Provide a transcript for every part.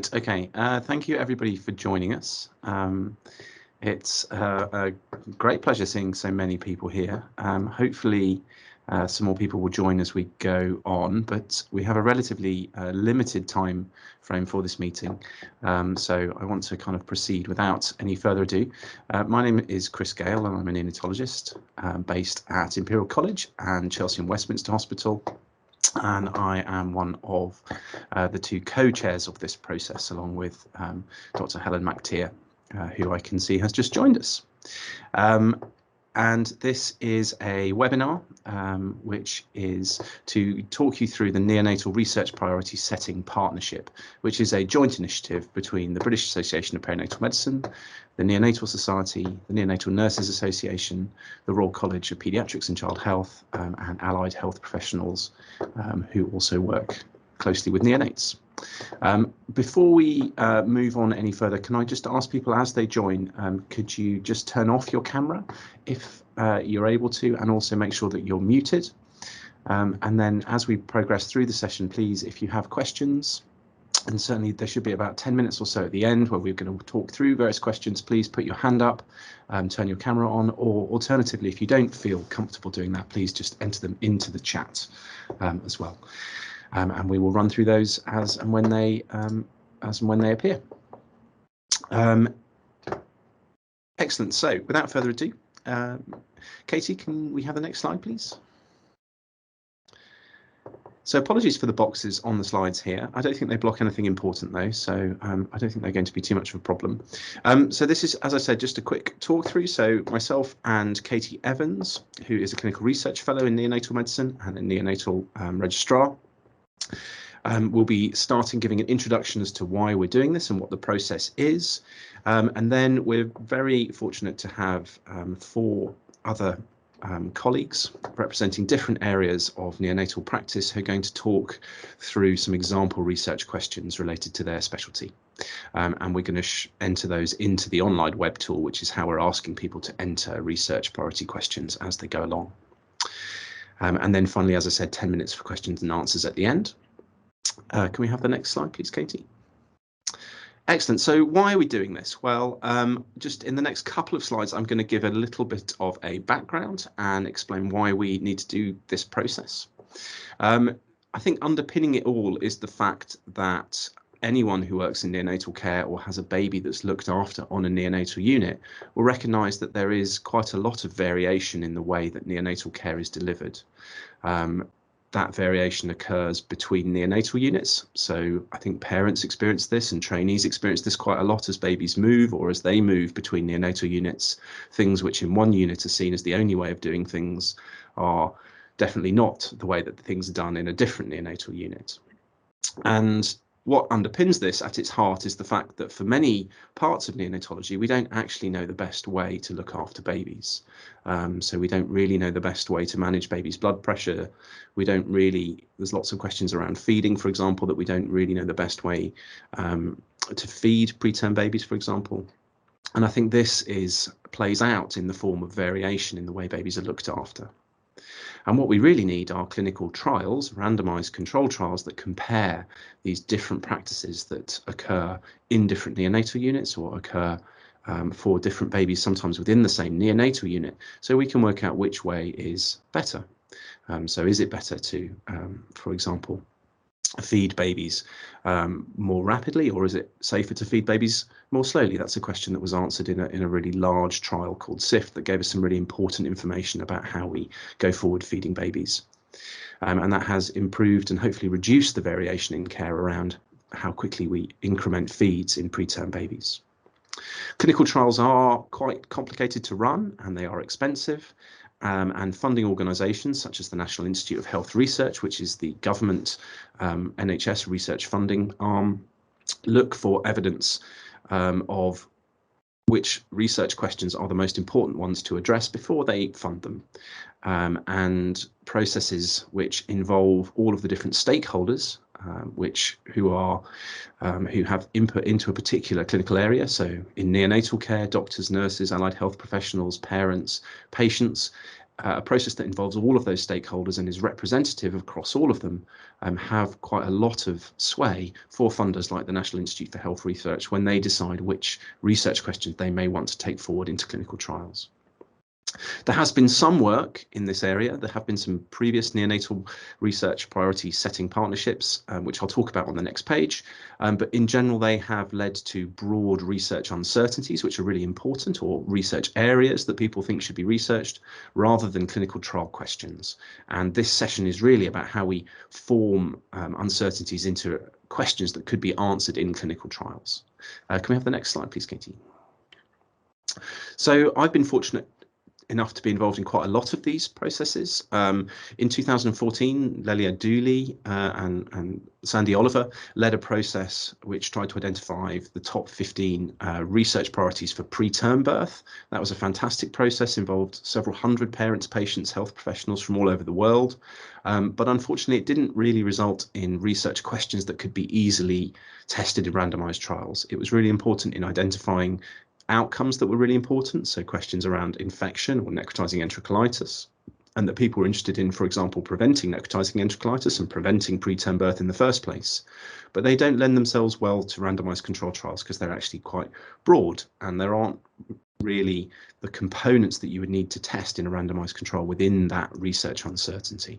Okay, thank you everybody for joining us. It's a great pleasure seeing so many people here. Hopefully some more people will join as we go on, but we have a relatively limited time frame for this meeting. So I want to kind of proceed without any further ado. My name is Chris Gale and I'm a neonatologist based at Imperial College and Chelsea and Westminster Hospital. And I am one of the two co-chairs of this process, along with Dr. Helen McTeer, who I can see has just joined us. And this is a webinar which is to talk you through the Neonatal Research Priority Setting Partnership, which is a joint initiative between the British Association of Perinatal Medicine, the Neonatal Society, the Neonatal Nurses Association, the Royal College of Paediatrics and Child Health, and allied health professionals who also work closely with neonates. Before we move on any further, can I just ask people as they join, could you just turn off your camera if you're able to, and also make sure that you're muted. And then as we progress through the session, please, if you have questions, and certainly there should be about 10 minutes or so at the end where we're going to talk through various questions, please put your hand up, turn your camera on, or alternatively, if you don't feel comfortable doing that, please just enter them into the chat as well. And we will run through those as and when they appear. Excellent. So without further ado, Katie, can we have the next slide, please? So apologies for the boxes on the slides here. I don't think they block anything important though, so I don't think they're going to be too much of a problem. So this is, as I said, just a quick talk through. So myself and Katie Evans, who is a clinical research fellow in neonatal medicine and a neonatal registrar, we'll be starting giving an introduction as to why we're doing this and what the process is. And then we're very fortunate to have 4 other colleagues representing different areas of neonatal practice who are going to talk through some example research questions related to their specialty. And we're going to enter those into the online Webb tool, which is how we're asking people to enter research priority questions as they go along. And then finally, as I said, 10 minutes for questions and answers at the end. Can we have the next slide, please, Katie? Excellent. So why are we doing this? Well, just in the next couple of slides, I'm going to give a little bit of a background and explain why we need to do this process. I think underpinning it all is the fact that anyone who works in neonatal care or has a baby that's looked after on a neonatal unit will recognise that there is quite a lot of variation in the way that neonatal care is delivered. That variation occurs between neonatal units. So I think parents experience this and trainees experience this quite a lot as babies move or as they move between neonatal units. Things which in one unit are seen as the only way of doing things are definitely not the way that things are done in a different neonatal unit. And what underpins this at its heart is the fact that for many parts of neonatology, we don't actually know the best way to look after babies. So we don't really know the best way to manage babies' blood pressure. We don't really, there's lots of questions around feeding, for example, that we don't really know the best way to feed preterm babies, for example. And I think this plays out in the form of variation in the way babies are looked after. And what we really need are clinical trials, randomised control trials that compare these different practices that occur in different neonatal units or occur for different babies, sometimes within the same neonatal unit, so we can work out which way is better. So is it better to, for example, feed babies more rapidly, or is it safer to feed babies more slowly? That's a question that was answered in a really large trial called SIFT that gave us some really important information about how we go forward feeding babies. And that has improved and hopefully reduced the variation in care around how quickly we increment feeds in preterm babies. Clinical trials are quite complicated to run and they are expensive. And funding organisations such as the National Institute of Health Research, which is the government NHS research funding arm, look for evidence of which research questions are the most important ones to address before they fund them. And processes which involve all of the different stakeholders who have input into a particular clinical area. So in neonatal care, doctors, nurses, allied health professionals, parents, patients, a process that involves all of those stakeholders and is representative across all of them, have quite a lot of sway for funders like the National Institute for Health Research when they decide which research questions they may want to take forward into clinical trials. There has been some work in this area. There have been some previous neonatal research priority setting partnerships, which I'll talk about on the next page. But in general, they have led to broad research uncertainties, which are really important, or research areas that people think should be researched, rather than clinical trial questions. And this session is really about how we form uncertainties into questions that could be answered in clinical trials. Can we have the next slide, please, Katie? So I've been fortunate enough to be involved in quite a lot of these processes. In 2014, Lelia Dooley and Sandy Oliver led a process which tried to identify the top 15 research priorities for preterm birth. That was a fantastic process, involved several hundred parents, patients, health professionals from all over the world. But unfortunately, it didn't really result in research questions that could be easily tested in randomized trials. It was really important in identifying outcomes that were really important, so questions around infection or necrotizing enterocolitis, and that people were interested in, for example, preventing necrotizing enterocolitis and preventing preterm birth in the first place. But they don't lend themselves well to randomized controlled trials because they're actually quite broad, and there aren't really the components that you would need to test in a randomized control within that research uncertainty.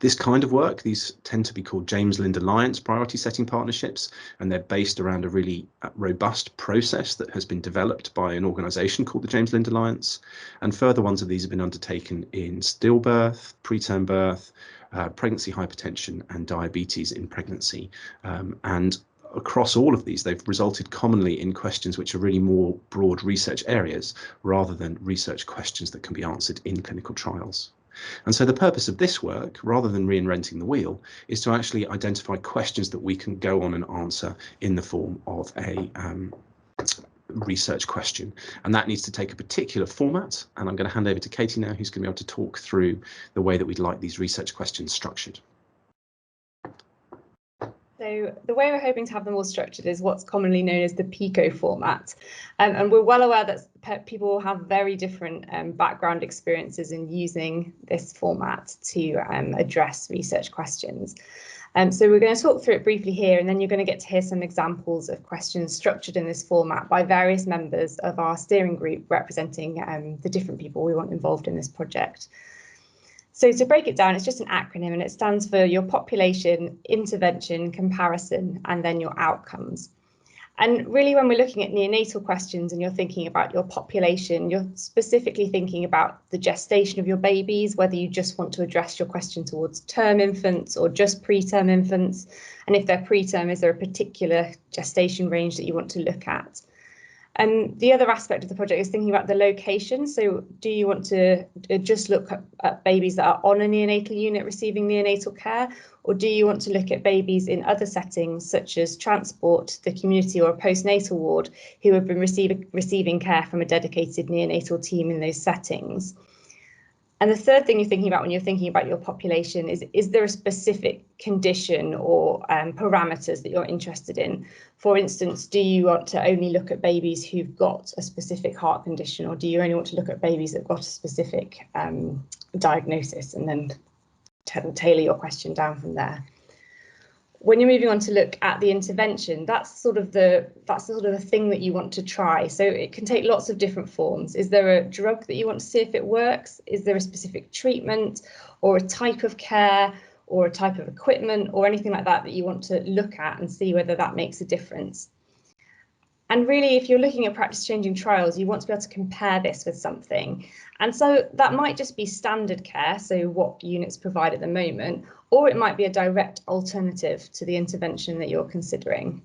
This kind of work, these tend to be called James Lind Alliance priority setting partnerships, and they're based around a really robust process that has been developed by an organisation called the James Lind Alliance. And further ones of these have been undertaken in stillbirth, preterm birth, pregnancy hypertension and diabetes in pregnancy. And across all of these, they've resulted commonly in questions which are really more broad research areas rather than research questions that can be answered in clinical trials. And so the purpose of this work, rather than reinventing the wheel, is to actually identify questions that we can go on and answer in the form of a research question. And that needs to take a particular format. And I'm going to hand over to Katie now, who's going to be able to talk through the way that we'd like these research questions structured. So the way we're hoping to have them all structured is what's commonly known as the Pico format. And we're well aware that people have very different background experiences in using this format to address research questions. So we're going to talk through it briefly here, and then you're going to get to hear some examples of questions structured in this format by various members of our steering group representing the different people we want involved in this project. So to break it down, it's just an acronym, and it stands for your population, intervention, comparison, and then your outcomes. And really, when we're looking at neonatal questions and you're thinking about your population, you're specifically thinking about the gestation of your babies, whether you just want to address your question towards term infants or just preterm infants. And if they're preterm, is there a particular gestation range that you want to look at? And the other aspect of the project is thinking about the location. So do you want to just look at babies that are on a neonatal unit receiving neonatal care, or do you want to look at babies in other settings such as transport, the community or a postnatal ward who have been receiving care from a dedicated neonatal team in those settings? And the third thing you're thinking about when you're thinking about your population is there a specific condition or parameters that you're interested in? For instance, do you want to only look at babies who've got a specific heart condition, or do you only want to look at babies that've got a specific diagnosis, and then tailor your question down from there? When you're moving on to look at the intervention, that's sort of the thing that you want to try. So it can take lots of different forms. Is there a drug that you want to see if it works? Is there a specific treatment or a type of care or a type of equipment or anything like that that you want to look at and see whether that makes a difference? And really, if you're looking at practice-changing trials, you want to be able to compare this with something. And so that might just be standard care, so what units provide at the moment, or it might be a direct alternative to the intervention that you're considering.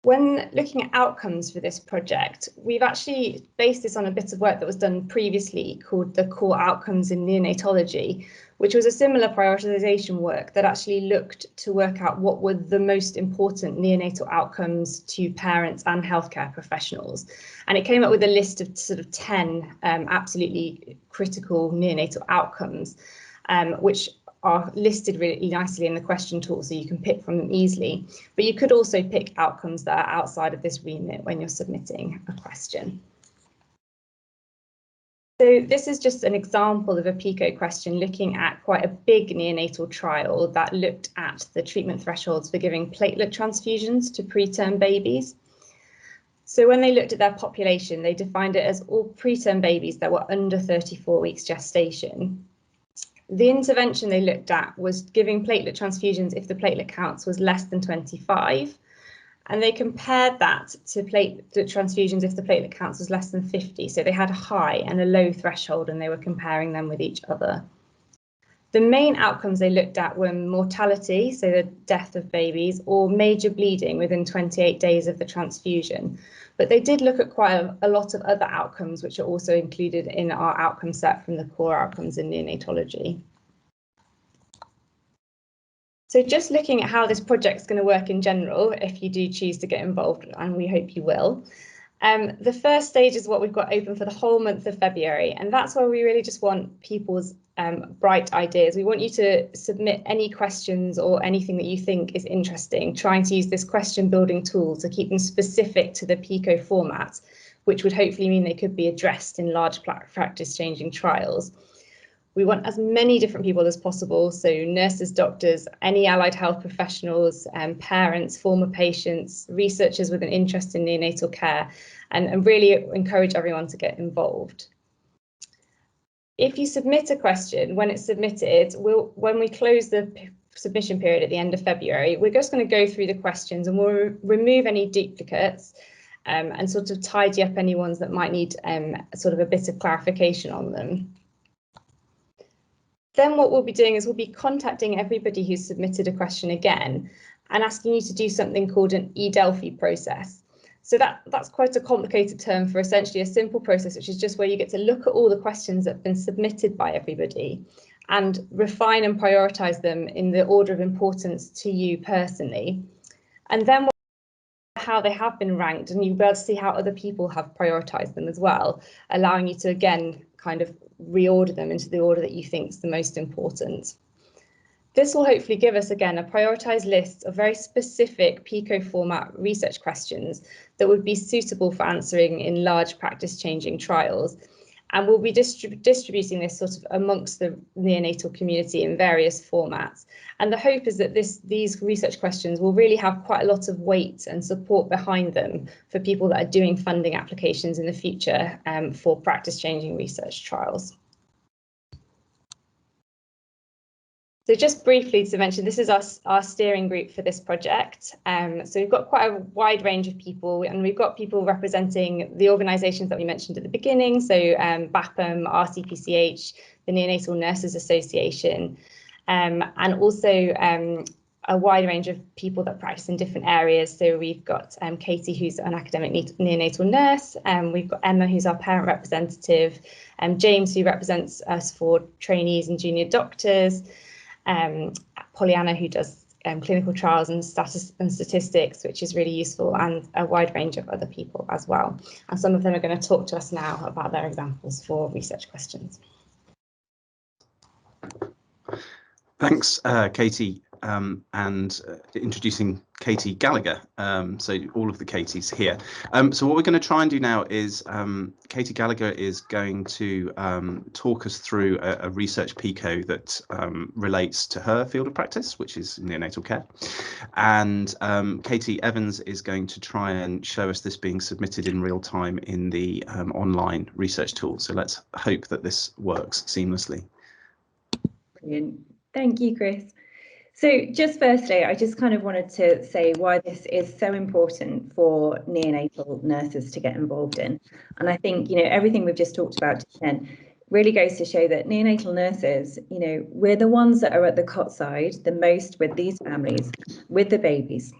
When looking at outcomes for this project, we've actually based this on a bit of work that was done previously called the Core Outcomes in Neonatology, which was a similar prioritisation work that actually looked to work out what were the most important neonatal outcomes to parents and healthcare professionals. And it came up with a list of sort of 10 absolutely critical neonatal outcomes, which are listed really nicely in the question tool, so you can pick from them easily. But you could also pick outcomes that are outside of this remit when you're submitting a question. So this is just an example of a Pico question looking at quite a big neonatal trial that looked at the treatment thresholds for giving platelet transfusions to preterm babies. So when they looked at their population, they defined it as all preterm babies that were under 34 weeks gestation. The intervention they looked at was giving platelet transfusions if the platelet counts was less than 25. And they compared that to platelet transfusions if the platelet counts was less than 50. So they had a high and a low threshold, and they were comparing them with each other. The main outcomes they looked at were mortality, so the death of babies, or major bleeding within 28 days of the transfusion. But they did look at quite a lot of other outcomes, which are also included in our outcome set from the core outcomes in neonatology. So just looking at how this project's going to work in general, if you do choose to get involved, and we hope you will. The first stage is what we've got open for the whole month of February, and that's where we really just want people's bright ideas. We want you to submit any questions or anything that you think is interesting, trying to use this question building tool to keep them specific to the Pico format, which would hopefully mean they could be addressed in large practice changing trials. We want as many different people as possible, so nurses, doctors, any allied health professionals, parents, former patients, researchers with an interest in neonatal care, and really encourage everyone to get involved. If you submit a question, when it's submitted, when we close the submission period at the end of February, we're just going to go through the questions and we'll remove any duplicates and sort of tidy up any ones that might need sort of a bit of clarification on them. Then what we'll be doing is we'll be contacting everybody who's submitted a question again and asking you to do something called an e-Delphi process. So that's quite a complicated term for essentially a simple process, which is just where you get to look at all the questions that have been submitted by everybody and refine and prioritise them in the order of importance to you personally. And then how they have been ranked, and you'll be able to see how other people have prioritised them as well, allowing you to again kind of reorder them into the order that you think is the most important. This will hopefully give us again a prioritised list of very specific Pico format research questions that would be suitable for answering in large practice changing trials. And we'll be distributing this sort of amongst the neonatal community in various formats. And the hope is that these research questions will really have quite a lot of weight and support behind them for people that are doing funding applications in the future for practice changing research trials. So just briefly to mention, this is our steering group for this project. So we've got quite a wide range of people, and we've got people representing the organisations that we mentioned at the beginning. So BAPM, RCPCH, the Neonatal Nurses Association, and also a wide range of people that practice in different areas. So we've got Katie, who's an academic neonatal nurse, we've got Emma, who's our parent representative, James, who represents us for trainees and junior doctors, Pollyanna, who does clinical trials and statistics, which is really useful, and a wide range of other people as well. And some of them are going to talk to us now about their examples for research questions. Thanks, Katie, and introducing Katie Gallagher. So all of the Katies here. So what we're going to try and do now is Katie Gallagher is going to talk us through a research Pico that relates to her field of practice, which is neonatal care. And Katie Evans is going to try and show us this being submitted in real time in the online research tool. So let's hope that this works seamlessly. Brilliant. Thank you, Chris. So just firstly, I just kind of wanted to say why this is so important for neonatal nurses to get involved in. And I think, you know, everything we've just talked about then really goes to show that neonatal nurses, you know, we're the ones that are at the cot side the most with these families, with the babies.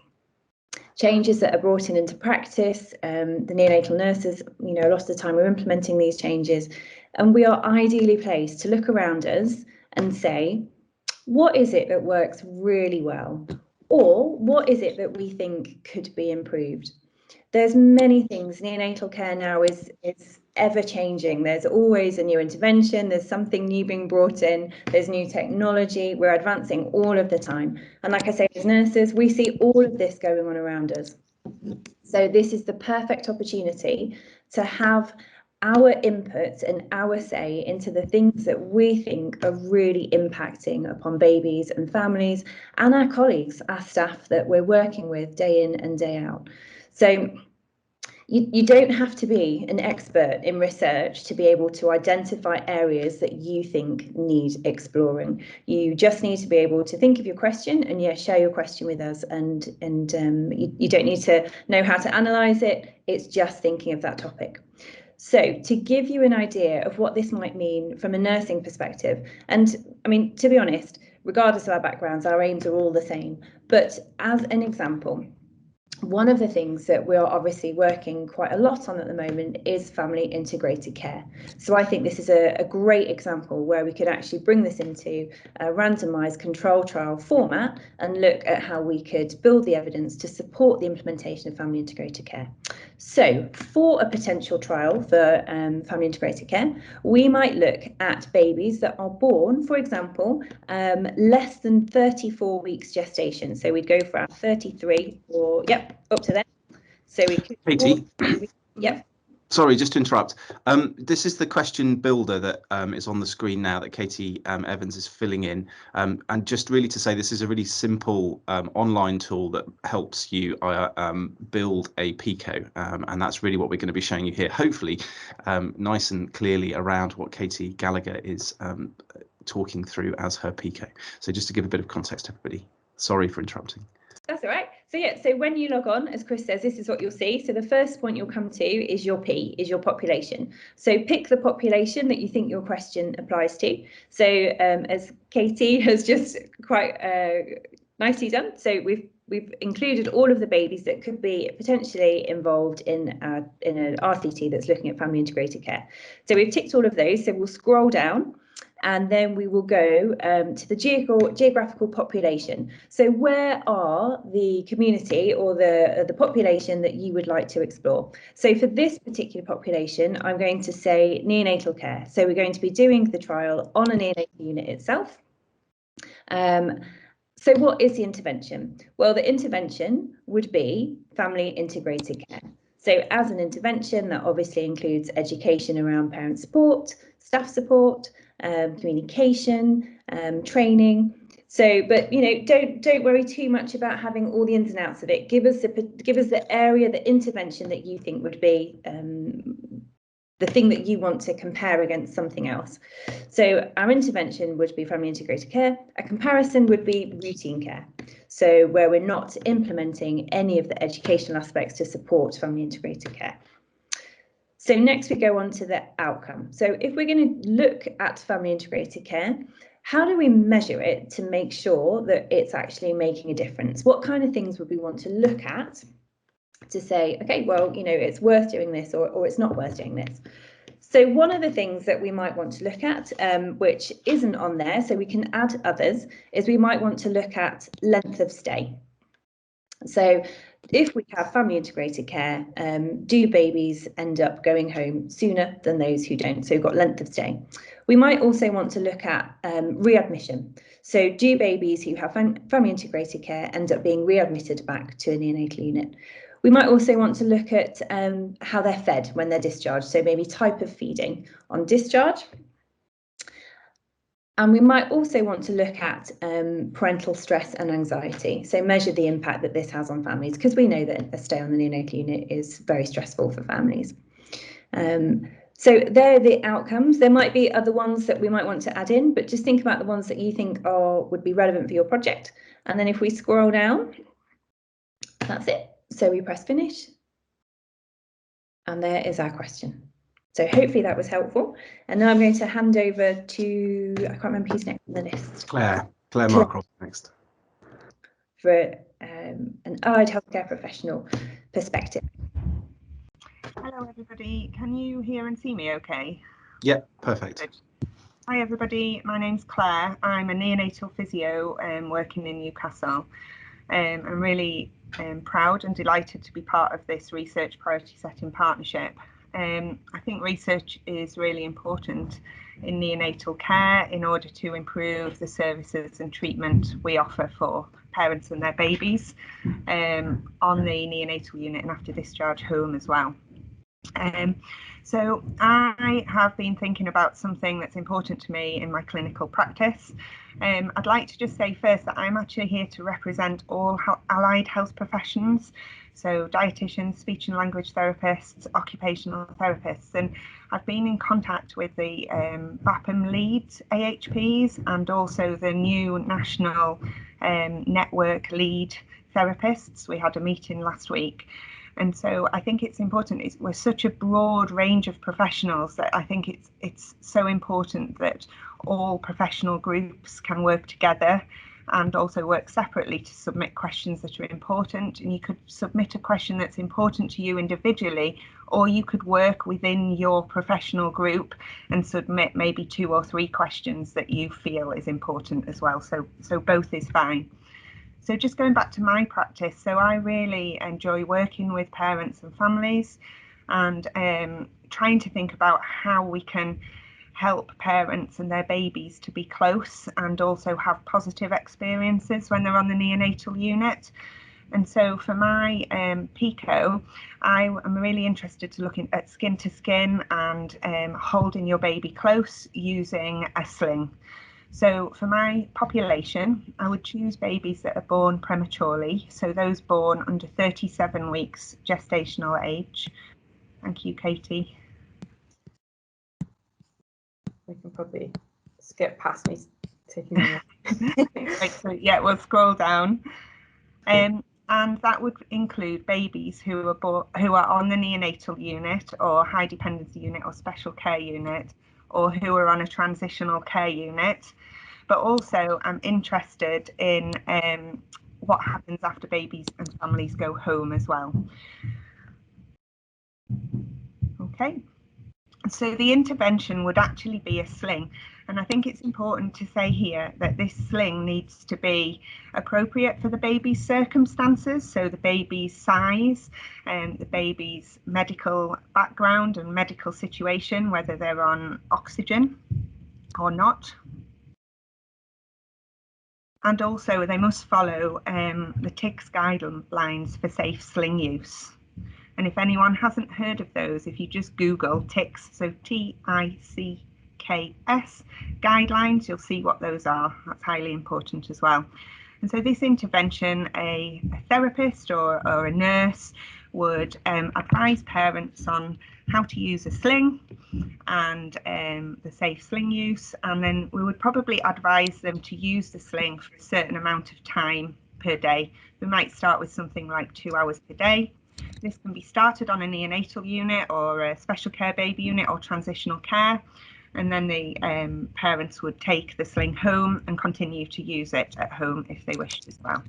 Changes that are brought into practice, the neonatal nurses, you know, a lot of the time we're implementing these changes, and we are ideally placed to look around us and say, what is it that works really well? Or what is it that we think could be improved? There's many things. Neonatal care now is ever changing. There's always a new intervention. There's something new being brought in. There's new technology. We're advancing all of the time. And like I say, as nurses, we see all of this going on around us. So this is the perfect opportunity to have our input and our say into the things that we think are really impacting upon babies and families and our colleagues, our staff that we're working with day in and day out. So you don't have to be an expert in research to be able to identify areas that you think need exploring. You just need to be able to think of your question and share your question with us. And you don't need to know how to analyse it. It's just thinking of that topic. So to give you an idea of what this might mean from a nursing perspective, and I mean, to be honest, regardless of our backgrounds, our aims are all the same. But as an example, one of the things that we're obviously working quite a lot on at the moment is family integrated care. So I think this is a great example where we could actually bring this into a randomised control trial format and look at how we could build the evidence to support the implementation of family integrated care. So for a potential trial for family integrated care, we might look at babies that are born, for example, less than 34 weeks gestation. So we'd go for our 33 or, up to then. So we could. Katie. Yep. Sorry, just to interrupt. This is the question builder that is on the screen now that Katie Evans is filling in. And just really to say, this is a really simple online tool that helps you build a Pico. And that's really what we're going to be showing you here, hopefully nice and clearly around what Katie Gallagher is talking through as her Pico. So just to give a bit of context to everybody. Sorry for interrupting. That's all right. So so when you log on, as Chris says, this is what you'll see. So the first point you'll come to is your P, is your population. So pick the population that you think your question applies to. So as Katie has just quite nicely done, so we've included all of the babies that could be potentially involved in an RCT that's looking at family integrated care. So we've ticked all of those. So we'll scroll down. And then we will go to the geographical population. So where are the community or the population that you would like to explore? So for this particular population, I'm going to say neonatal care. So we're going to be doing the trial on a neonatal unit itself. So what is the intervention? Well, the intervention would be family integrated care. So as an intervention, that obviously includes education around parent support, staff support, communication, training. So, but don't worry too much about having all the ins and outs of it. Give us the area, the intervention that you think would be the thing that you want to compare against something else. So our intervention would be family integrated care. A comparison would be routine care. So where we're not implementing any of the educational aspects to support family integrated care. So next we go on to the outcome. So if we're going to look at family integrated care, how do we measure it to make sure that it's actually making a difference? What kind of things would we want to look at to say, okay, well, it's worth doing this or it's not worth doing this? So one of the things that we might want to look at, which isn't on there, so we can add others, is we might want to look at length of stay. So if we have family integrated care, do babies end up going home sooner than those who don't? So we've got length of stay. We might also want to look at readmission. So do babies who have family integrated care end up being readmitted back to a neonatal unit? We might also want to look at how they're fed when they're discharged. So maybe type of feeding on discharge. And we might also want to look at parental stress and anxiety. So measure the impact that this has on families, because we know that a stay on the neonatal unit is very stressful for families. So there are the outcomes. There might be other ones that we might want to add in, but just think about the ones that you think would be relevant for your project. And then if we scroll down, that's it. So we press finish. And there is our question. So hopefully that was helpful. And now I'm going to hand over to, I can't remember who's next on the list. Claire Markroft next. For an allied healthcare professional perspective. Hello everybody, can you hear and see me okay? Yeah, perfect. Good. Hi everybody, my name's Claire. I'm a neonatal physio working in Newcastle. I'm really proud and delighted to be part of this research priority setting partnership. I think research is really important in neonatal care in order to improve the services and treatment we offer for parents and their babies on the neonatal unit and after discharge home as well. So I have been thinking about something that's important to me in my clinical practice. I'd like to just say first that I'm actually here to represent all allied health professions, so dietitians, speech and language therapists, occupational therapists, and I've been in contact with the BAPM lead AHPs and also the new national network lead therapists. We had a meeting last week. And so I think it's important. We're such a broad range of professionals that I think it's so important that all professional groups can work together and also work separately to submit questions that are important. And you could submit a question that's important to you individually, or you could work within your professional group and submit maybe 2 or 3 questions that you feel is important as well. So both is fine. So just going back to my practice, so I really enjoy working with parents and families and trying to think about how we can help parents and their babies to be close and also have positive experiences when they're on the neonatal unit. And so for my Pico, I am really interested to looking at skin to skin and holding your baby close using a sling. So for my population, I would choose babies that are born prematurely, so those born under 37 weeks gestational age. Thank you, Katie. We can probably skip past me taking them. Right, so yeah, we'll scroll down. And that would include babies who are on the neonatal unit or high dependency unit or special care unit, or who are on a transitional care unit. But also I'm interested in what happens after babies and families go home as well. Okay, so the intervention would actually be a sling. And I think it's important to say here that this sling needs to be appropriate for the baby's circumstances, so the baby's size and the baby's medical background and medical situation, whether they're on oxygen or not. And also they must follow the TICS guidelines for safe sling use. And if anyone hasn't heard of those, if you just Google TICS, so TICKS guidelines, you'll see what those are. That's highly important as well. And so this intervention, a therapist or a nurse would advise parents on how to use a sling and the safe sling use, and then we would probably advise them to use the sling for a certain amount of time per day. We might start with something like 2 hours per day. This can be started on a neonatal unit or a special care baby unit or transitional care, and then the parents would take the sling home and continue to use it at home if they wished as well.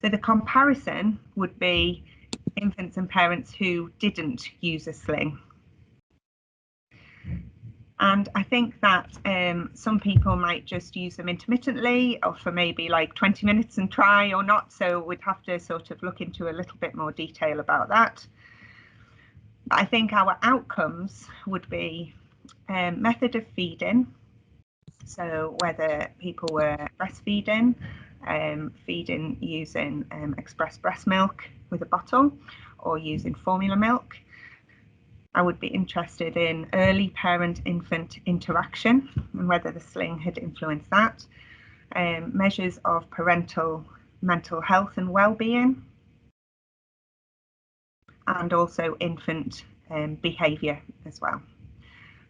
So the comparison would be infants and parents who didn't use a sling. And I think that some people might just use them intermittently or for maybe like 20 minutes and try or not. So we'd have to sort of look into a little bit more detail about that. I think our outcomes would be method of feeding. So whether people were breastfeeding, feeding using express breast milk with a bottle or using formula milk. I would be interested in early parent-infant interaction and whether the sling had influenced that. Measures of parental mental health and well-being, and also infant behaviour as well.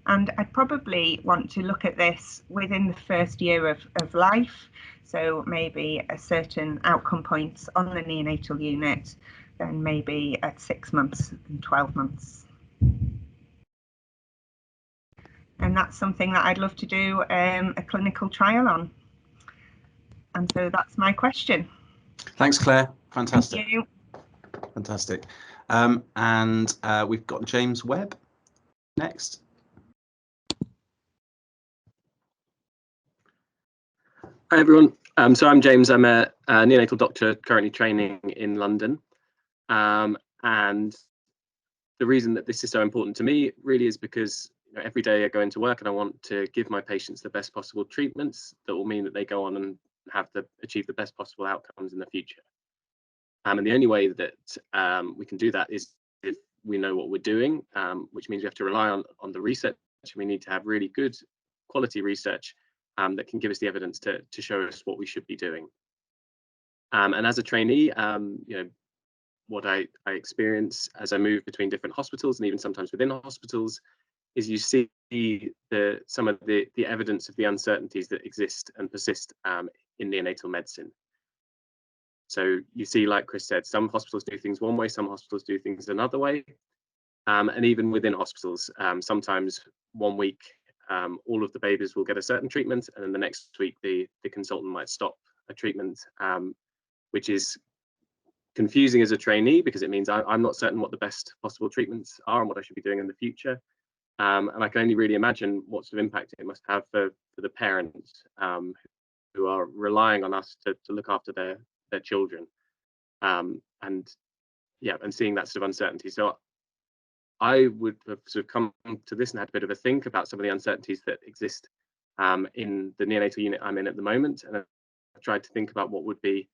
And I'd probably want to look at this within the first year of life, so maybe a certain outcome points on the neonatal unit, then maybe at 6 months and 12 months. And that's something that I'd love to do a clinical trial on. And so that's my question. Thanks, Claire. Fantastic. Thank you. Fantastic. We've got James Webb next. Hi everyone. So I'm James. I'm a neonatal doctor currently training in London. And the reason that this is so important to me really is because every day I go into work and I want to give my patients the best possible treatments that will mean that they go on and achieve the best possible outcomes in the future. And the only way that we can do that is if we know what we're doing, which means we have to rely on the research. We need to have really good quality research that can give us the evidence to show us what we should be doing. And as a trainee, what I experience as I move between different hospitals and even sometimes within hospitals is you see some of the evidence of the uncertainties that exist and persist in neonatal medicine. So you see, like Chris said, some hospitals do things one way, some hospitals do things another way. And even within hospitals, sometimes one week, all of the babies will get a certain treatment, and then the next week, the consultant might stop a treatment, which is confusing as a trainee because it means I'm not certain what the best possible treatments are and what I should be doing in the future. And I can only really imagine what sort of impact it must have for the parents who are relying on us to look after their children, and seeing that sort of uncertainty. So I would have sort of come to this and had a bit of a think about some of the uncertainties that exist in the neonatal unit I'm in at the moment, and I've tried to think about what would be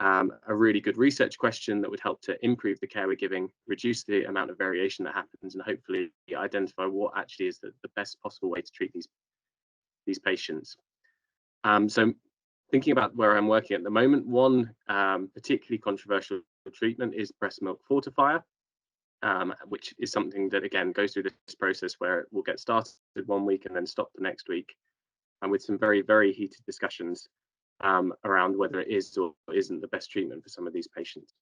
a really good research question that would help to improve the care we're giving, reduce the amount of variation that happens, and hopefully identify what actually is the best possible way to treat these patients. So thinking about where I'm working at the moment, one particularly controversial treatment is breast milk fortifier, which is something that again goes through this process where it will get started one week and then stop the next week, and with some very, very heated discussions around whether it is or isn't the best treatment for some of these patients.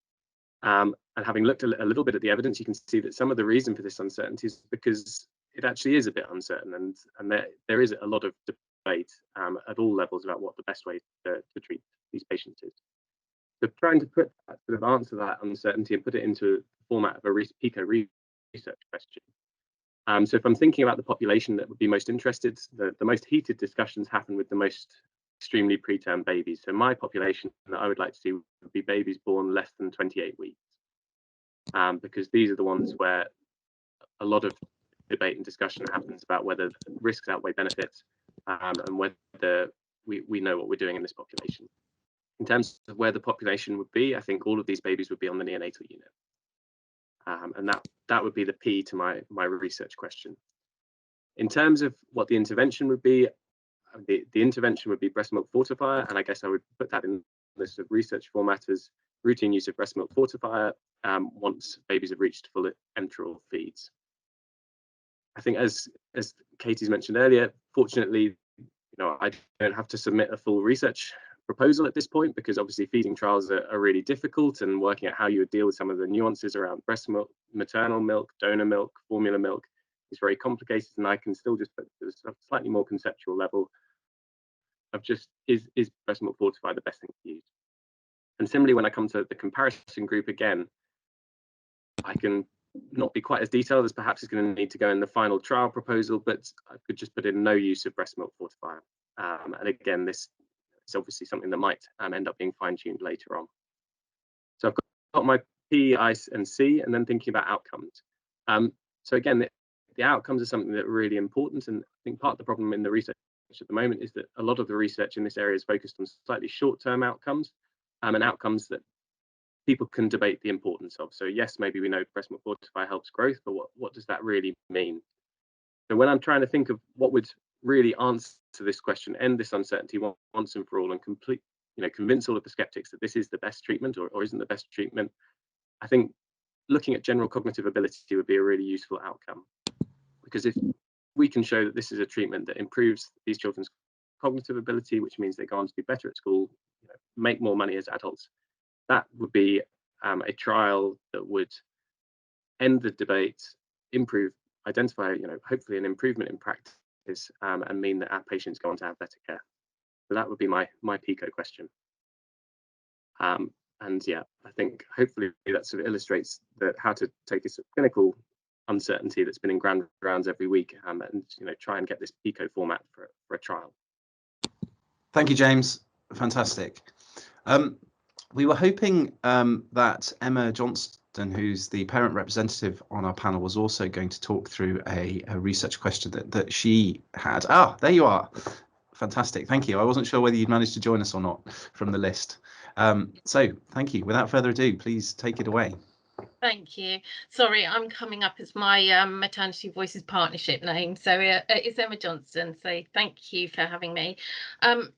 And having looked a little bit at the evidence, you can see that some of the reason for this uncertainty is because it actually is a bit uncertain, and there is a lot of debate at all levels about what the best way to treat these patients is. So trying to put that sort of answer that uncertainty and put it into the format of a Pico research question. So if I'm thinking about the population that would be most interested, the most heated discussions happen with the most extremely preterm babies. So my population that I would like to see would be babies born less than 28 weeks, because these are the ones where a lot of debate and discussion happens about whether risks outweigh benefits, and whether we know what we're doing in this population. In terms of where the population would be, I think all of these babies would be on the neonatal unit, and that would be the P to my research question. In terms of what the intervention would be, the intervention would be breast milk fortifier, and I guess I would put that in this research format as routine use of breast milk fortifier once babies have reached full enteral feeds. I think as Katie's mentioned earlier, fortunately, I don't have to submit a full research proposal at this point, because obviously feeding trials are really difficult, and working out how you would deal with some of the nuances around breast milk, maternal milk, donor milk, formula milk is very complicated, and I can still just put a slightly more conceptual level of just is breast milk fortifier the best thing to use. And similarly, when I come to the comparison group, again, I can not be quite as detailed as perhaps is going to need to go in the final trial proposal, but I could just put in no use of breast milk fortifier. And again, this is obviously something that might end up being fine-tuned later on. So I've got my P, I, and C, and then thinking about outcomes. So again, the outcomes are something that are really important, and I think part of the problem in the research at the moment is that a lot of the research in this area is focused on slightly short-term outcomes, and outcomes that people can debate the importance of. So yes, maybe we know breast milk fortifier helps growth, but what does that really mean? So when I'm trying to think of what would really answer this question, end this uncertainty once and for all, and convince all of the skeptics that this is the best treatment or isn't the best treatment, I think looking at general cognitive ability would be a really useful outcome. Because if we can show that this is a treatment that improves these children's cognitive ability, which means they go on to do better at school, make more money as adults, that would be a trial that would end the debate, identify, hopefully an improvement in practice, and mean that our patients go on to have better care. So that would be my Pico question. And yeah, I think hopefully that sort of illustrates how to take this clinical uncertainty that's been in grand rounds every week, and try and get this Pico format for a trial. Thank you, James. Fantastic. We were hoping that Emma Johnston, who's the parent representative on our panel, was also going to talk through a research question that she had. Ah, there you are. Fantastic. Thank you. I wasn't sure whether you'd managed to join us or not from the list. So thank you. Without further ado, please take it away. Thank you. Sorry, I'm coming up as my Maternity Voices partnership name. So it's Emma Johnston. So thank you for having me.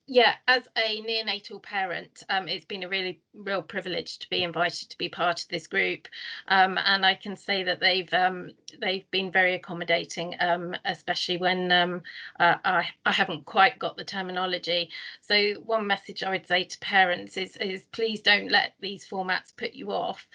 Yeah, as a neonatal parent, it's been a real privilege to be invited to be part of this group. And I can say that they've been very accommodating, especially when I haven't quite got the terminology. So one message I would say to parents is please don't let these formats put you off.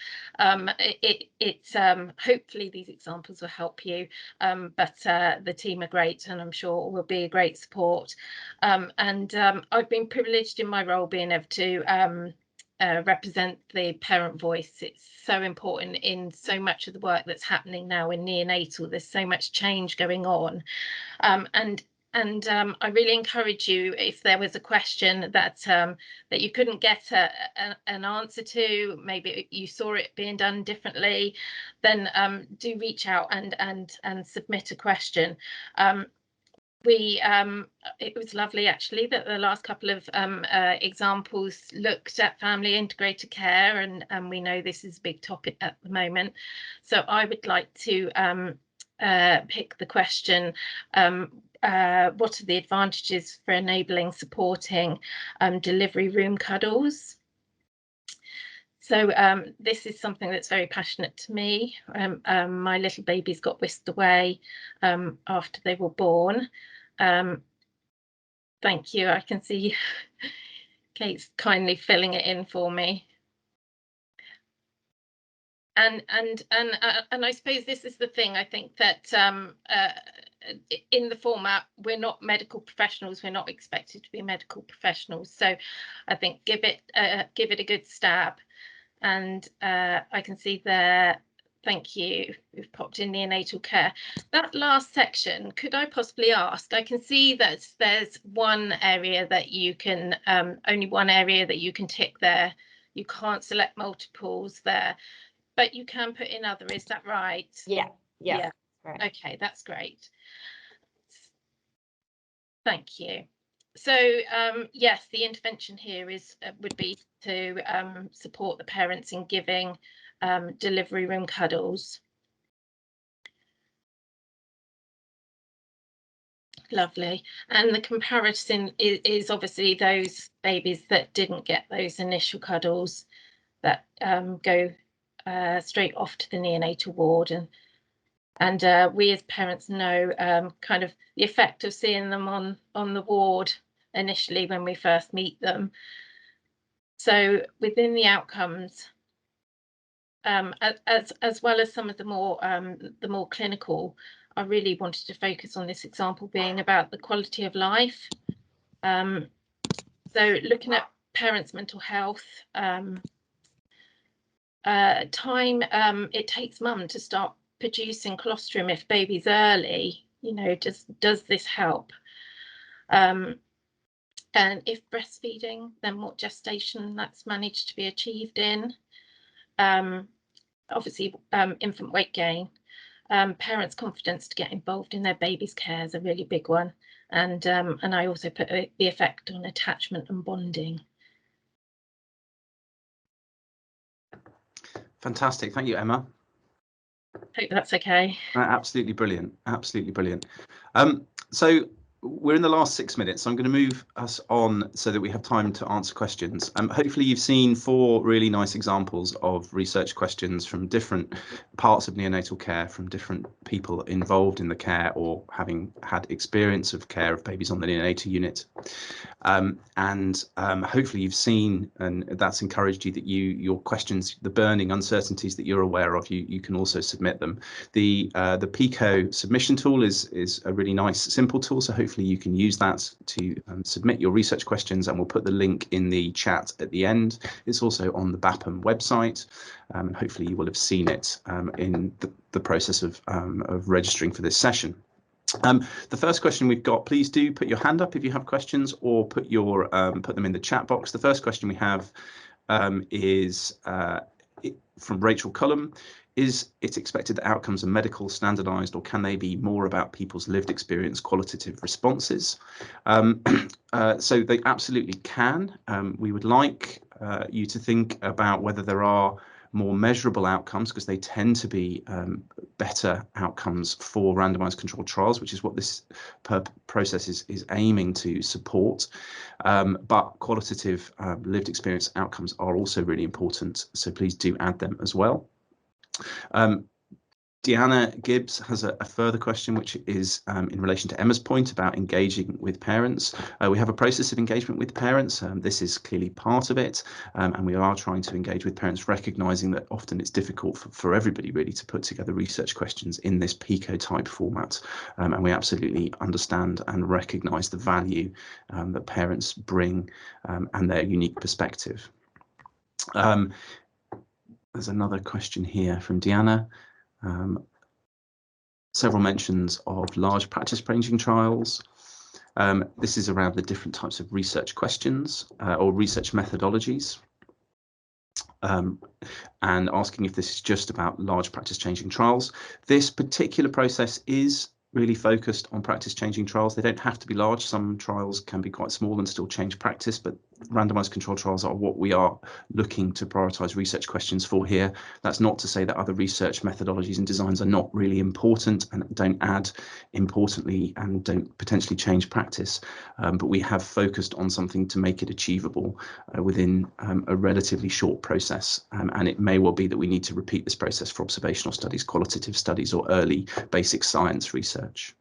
It's hopefully these examples will help you, but the team are great and I'm sure will be a great support. And I've been privileged in my role being able to represent the parent voice. It's so important in so much of the work that's happening now in neonatal. There's so much change going on, and I really encourage you, if there was a question that you couldn't get an answer to, maybe you saw it being done differently, then do reach out and submit a question. It was lovely actually that the last couple of examples looked at family integrated care, and we know this is a big topic at the moment. So I would like to pick the question, what are the advantages for enabling supporting delivery room cuddles? So this is something that's very passionate to me. My little babies got whisked away after they were born. Thank you. I can see Kate's kindly filling it in for me. And I suppose this is the thing. I think that in the format, we're not medical professionals. We're not expected to be medical professionals. So I think give it a good stab. And I can see there. Thank you. We've popped in neonatal care. That last section, could I possibly ask? I can see that there's one area that you can only one area that you can tick there. You can't select multiples there, but you can put in other. Is that right? Yeah. Right. Okay, that's great. Thank you. So yes, the intervention here would be to support the parents in giving delivery room cuddles. Lovely. And the comparison is obviously those babies that didn't get those initial cuddles that go straight off to the neonatal ward, and we as parents know kind of the effect of seeing them on the ward initially when we first meet them. So within the outcomes, as well as some of the more clinical, I really wanted to focus on this example being about the quality of life. So looking at parents' mental health, time it takes mum to start producing colostrum if baby's early, you know, does this help? And if breastfeeding, then what gestation that's managed to be achieved in. Obviously, infant weight gain, parents' confidence to get involved in their baby's care is a really big one. And I also put the effect on attachment and bonding. Fantastic. Thank you, Emma. Hope that's okay. Absolutely brilliant. Absolutely brilliant. So we're in the last 6 minutes. So I'm going to move us on so that we have time to answer questions. Hopefully you've seen 4 really nice examples of research questions from different parts of neonatal care, from different people involved in the care or having had experience of care of babies on the neonatal unit. And hopefully you've seen, and that's encouraged you, that your questions, the burning uncertainties that you're aware of, you can also submit them. The Pico submission tool is a really nice, simple tool. So hopefully you can use that to submit your research questions, and we'll put the link in the chat at the end. It's also on the BAPM website, and hopefully you will have seen it in the process of registering for this session. The first question we've got, please do put your hand up if you have questions, or put them in the chat box. The first question we have is from Rachel Cullum. Is it expected that outcomes are medical, standardised, or can they be more about people's lived experience, qualitative responses? So they absolutely can. We would like you to think about whether there are more measurable outcomes, because they tend to be better outcomes for randomized controlled trials, which is what this process is aiming to support. But qualitative lived experience outcomes are also really important, so please do add them as well. Deanna Gibbs has a further question, which is in relation to Emma's point about engaging with parents. We have a process of engagement with parents. This is clearly part of it, and we are trying to engage with parents, recognising that often it's difficult for everybody really to put together research questions in this Pico type format. And we absolutely understand and recognise the value that parents bring and their unique perspective. There's another question here from Deanna. Several mentions of large practice ranging trials. This is around the different types of research questions or research methodologies, and asking if this is just about large practice changing trials. This particular process is really focused on practice changing trials. They don't have to be large. Some trials can be quite small and still change practice, but randomized control trials are what we are looking to prioritize research questions for here. That's not to say that other research methodologies and designs are not really important and don't add importantly and don't potentially change practice, but we have focused on something to make it achievable within a relatively short process, and it may well be that we need to repeat this process for observational studies, qualitative studies, or early basic science research.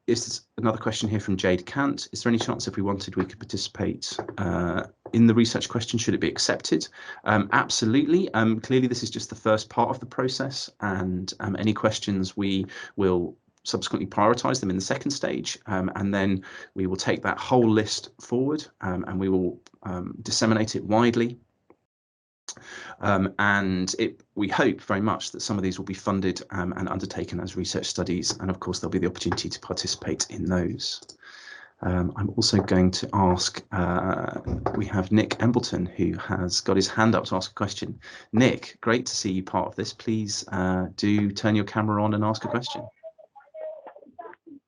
Is another question here from Jade Kant. Is there any chance if we wanted we could participate in the research question? Should it be accepted? Absolutely. Clearly this is just the first part of the process, and any questions we will subsequently prioritise them in the second stage, and then we will take that whole list forward and we will disseminate it widely. And we hope very much that some of these will be funded and undertaken as research studies, and of course there'll be the opportunity to participate in those. I'm also going to ask, we have Nick Embleton who has got his hand up to ask a question. Nick, great to see you part of this. Please do turn your camera on and ask a question.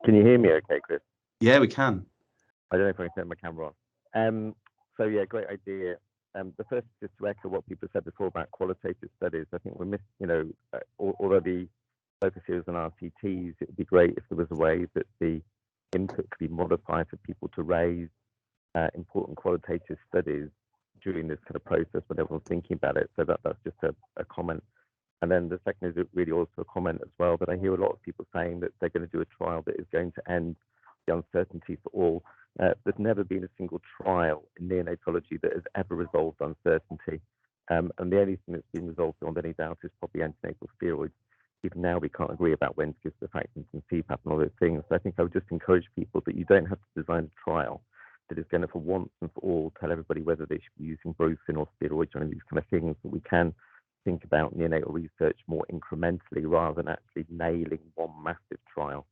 Can you hear me okay, Chris? Yeah, we can. I don't know if I can turn my camera on. So yeah, great idea. The first is to echo what people said before about qualitative studies. I think we're missing, although the focus here is on RCTs, it would be great if there was a way that the input could be modified for people to raise important qualitative studies during this kind of process when everyone's thinking about it. So that's just a comment. And then the second is really also a comment as well, that I hear a lot of people saying that they're going to do a trial that is going to end the uncertainty for all. There's never been a single trial in neonatology that has ever resolved uncertainty. And the only thing that's been resolved beyond any doubt is probably antenatal steroids. Even now, we can't agree about when to give surfactants and CPAP and all those things. So I think I would just encourage people that you don't have to design a trial that is going to, for once and for all, tell everybody whether they should be using brufen or steroids or any of these kind of things. But we can think about neonatal research more incrementally rather than actually nailing one massive trial.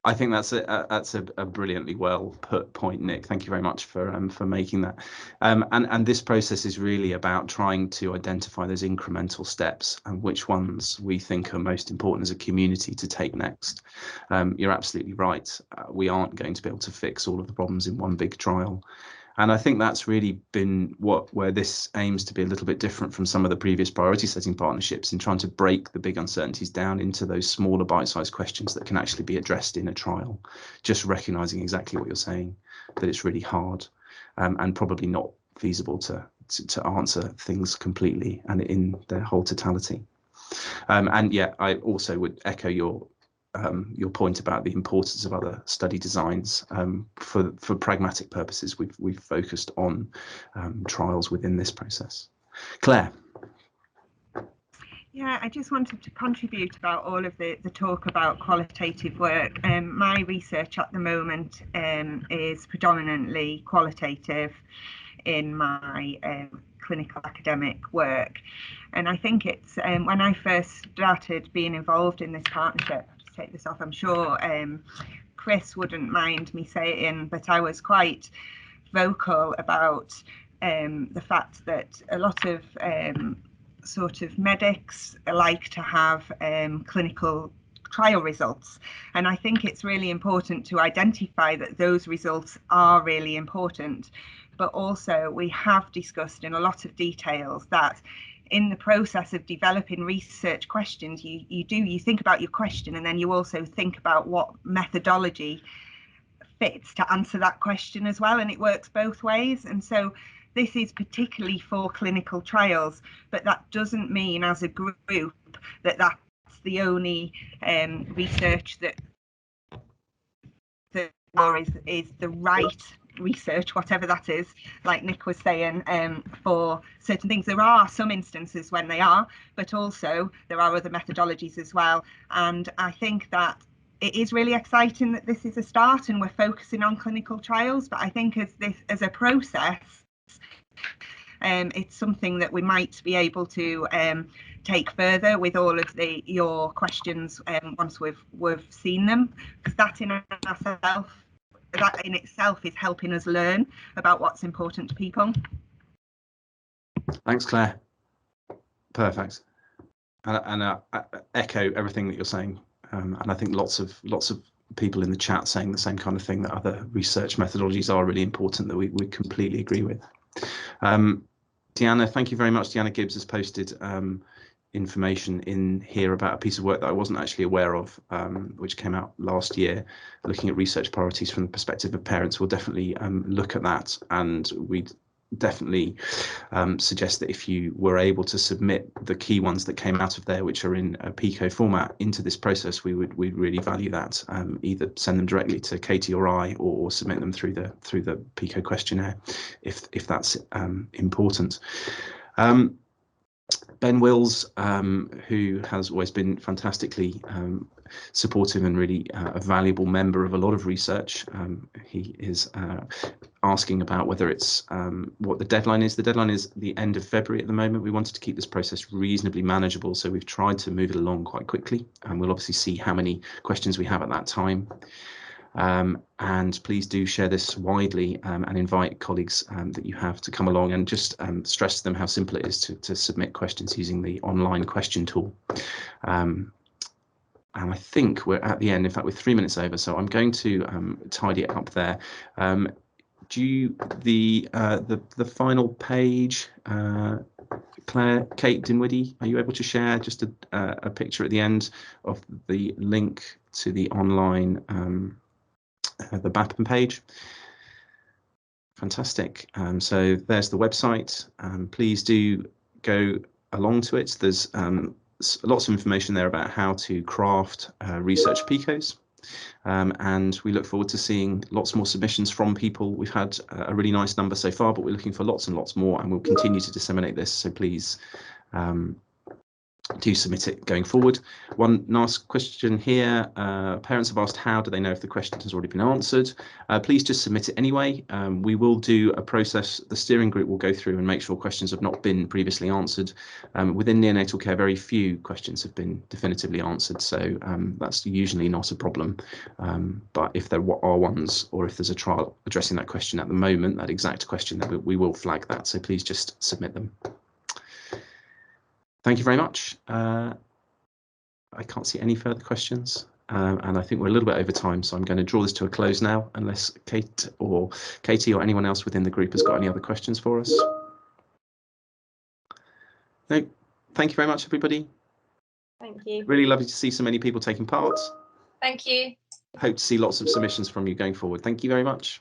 I think that's a brilliantly well put point, Nick. Thank you very much for making that. And this process is really about trying to identify those incremental steps and which ones we think are most important as a community to take next. You're absolutely right. We aren't going to be able to fix all of the problems in one big trial. And I think that's really been where this aims to be a little bit different from some of the previous priority setting partnerships, in trying to break the big uncertainties down into those smaller bite-sized questions that can actually be addressed in a trial. Just recognizing exactly what you're saying, that it's really hard and probably not feasible to answer things completely and in their whole totality. And yeah, I also would echo your point about the importance of other study designs. For pragmatic purposes, we've focused on trials within this process. Claire. Yeah, I just wanted to contribute about all of the talk about qualitative work. My research at the moment is predominantly qualitative in my clinical academic work. And I think it's when I first started being involved in this partnership, take this off, I'm sure Chris wouldn't mind me saying, but I was quite vocal about the fact that a lot of sort of medics like to have clinical trial results, and I think it's really important to identify that those results are really important, but also we have discussed in a lot of details that in the process of developing research questions, you think about your question, and then you also think about what methodology fits to answer that question as well, and it works both ways. And so this is particularly for clinical trials, but that doesn't mean as a group that that's the only research that is the right research, whatever that is, like Nick was saying, for certain things. There are some instances when they are, but also there are other methodologies as well. And I think that it is really exciting that this is a start and we're focusing on clinical trials, but I think as a process, it's something that we might be able to take further with all of your questions once we've seen them, because that in itself is helping us learn about what's important to people. Thanks, Claire. Perfect. And I echo everything that you're saying, and I think lots of people in the chat saying the same kind of thing, that other research methodologies are really important, that we completely agree with. Deanna, thank you very much. Deanna Gibbs has posted information in here about a piece of work that I wasn't actually aware of, which came out last year, looking at research priorities from the perspective of parents. We'll definitely look at that, and we'd definitely suggest that if you were able to submit the key ones that came out of there, which are in a Pico format, into this process, we'd really value that. Either send them directly to Katie or I, or submit them through the Pico questionnaire, if that's important. Ben Wills, who has always been fantastically supportive and really a valuable member of a lot of research. He is asking about whether it's what the deadline is. The deadline is the end of February at the moment. We wanted to keep this process reasonably manageable, so we've tried to move it along quite quickly, and we'll obviously see how many questions we have at that time. And please do share this widely, and invite colleagues that you have to come along, and just stress to them how simple it is to submit questions using the online question tool. And I think we're at the end. In fact, we're 3 minutes over, so I'm going to tidy it up there. The final page, Claire, Kate Dinwiddie, are you able to share just a picture at the end of the link to the online the BAPM page? Fantastic. So there's the website. Please do go along to it. There's lots of information there about how to craft research Picos. And we look forward to seeing lots more submissions from people. We've had a really nice number so far, but we're looking for lots and lots more, and we'll continue to disseminate this. So please do submit it going forward. One last question here. Parents have asked, how do they know if the question has already been answered? Please just submit it anyway. We will do a process. The steering group will go through and make sure questions have not been previously answered. Within neonatal care, very few questions have been definitively answered, so that's usually not a problem. But if there are ones, or if there's a trial addressing that question at the moment, that exact question, then we will flag that. So please just submit them. Thank you very much. I can't see any further questions, and I think we're a little bit over time, so I'm going to draw this to a close now, unless Katie or anyone else within the group has got any other questions for us. No, thank you very much, everybody. Thank you. Really lovely to see so many people taking part. Thank you. Hope to see lots of submissions from you going forward. Thank you very much.